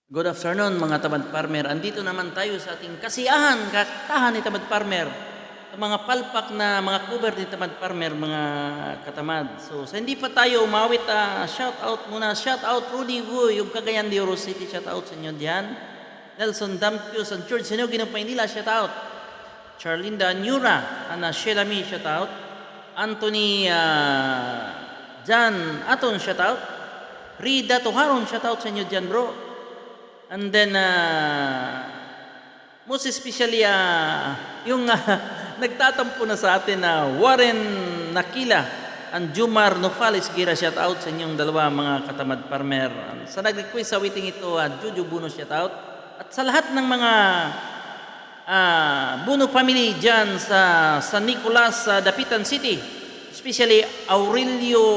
Good afternoon mga Tamad Farmer. Andito naman tayo sa ating kasiyahan, kaktahan ni Tamad Farmer. Sa mga palpak na mga cover ni Tamad Farmer, mga katamad. So sa hindi pa tayo umawit, shout out muna. Shout out Rudy Wu, yung Cagayan de Oro City. Shout out sa inyo diyan. Nelson Dampios and George Sineo, Ginapay nila. Shout out. Charlinda Nyura, Ana Shelami. Shout out. Anthony Jan Aton. Shout out. Rida Tuharon. Shout out sa inyo diyan, bro. And then, most especially, yung nagtatampo na sa atin na Warren Nakila and Jumar Nofales Gira, shout out sa inyong dalawa mga katamad farmer. Sa nag-request sa waiting ito, Juju Buno, shout out. At sa lahat ng mga Buno family dyan sa San Nicolas, Dapitan City, especially Aurelio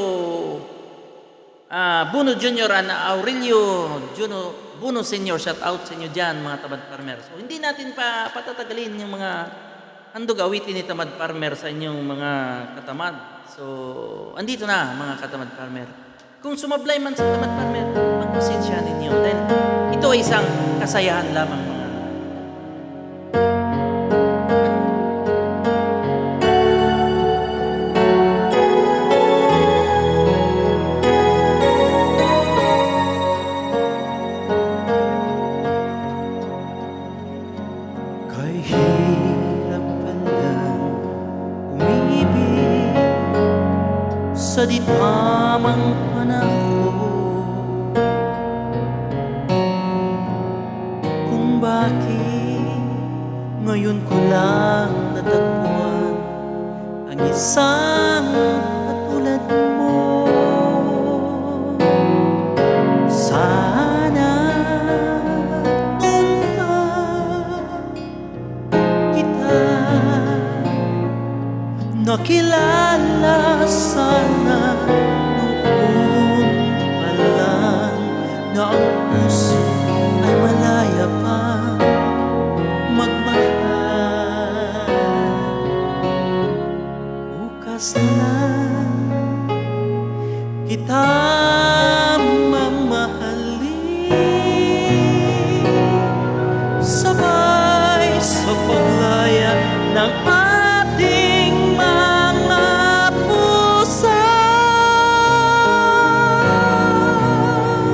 Buno Jr. and Aurelio Buno Senior, shout out sa inyo dyan mga Tamad Farmer. So hindi natin pa patatagalin yung mga handog awitin ni Tamad Farmer sa inyong mga katamad. So andito na mga katamad farmer. Kung sumablay man sa Tamad Farmer, magpasensya ninyo. Then ito ay isang kasayahan lamang mga. Kay hirap palang umibig sa di tamang panahon, kung bakit ngayon ko lang natagpuan ang isang katulad mo. Sana nakilala sana noon pa lang na ang puso ay malaya pa magmahal. Bukas na kita mamahalin, sabay sa paglaya ng ating mga pusa.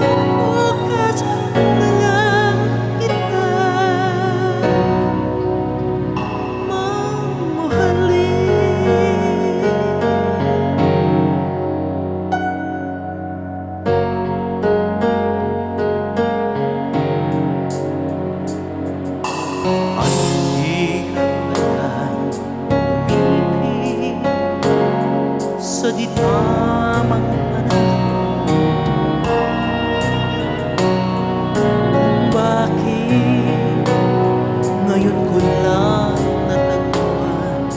Bukas na lang kita mamahalin. Ang hirap umibig sa di tamang panahon, kung bakit ngayon ko lang natagpuan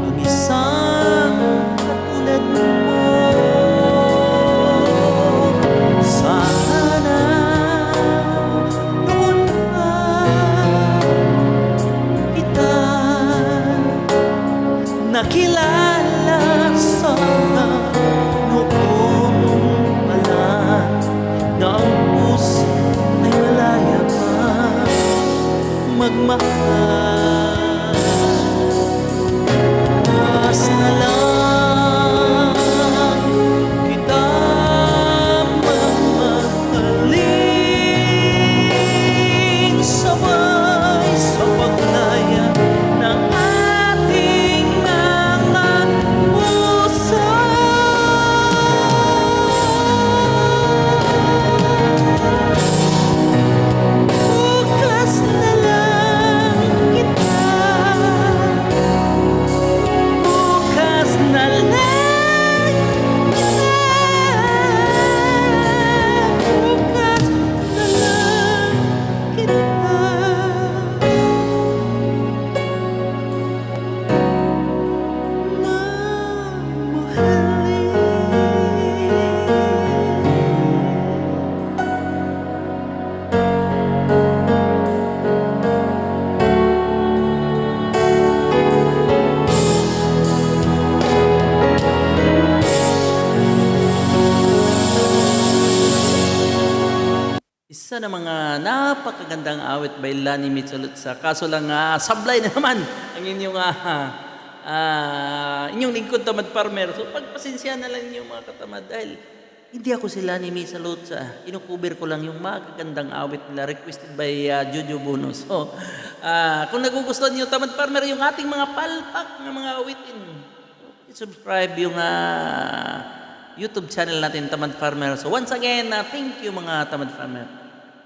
ang isang katulad mo. Sana noon pa kita nakilala sana noon pa lang na ang puso ay malaya pa magmahal. Bukas na lang kita mamahalin, sabay sa paglaya ng ating mga puso. Bukas na lang kita Isa na mga napakagandang awit by Lani Mitsulutsa. Kaso lang, sablay na naman ang inyong lingkod Tamad Farmer. So pagpasensya na lang niyo mga katamad dahil hindi ako si Lani Mitsulutsa. Inukuber ko lang yung magagandang awit nila requested by Jojo Bono. So kung nagugustuhan niyo Tamad Farmer yung ating mga palpak ng mga awitin, subscribe yung YouTube channel natin Tamad Farmer. So once again, thank you mga Tamad Farmer.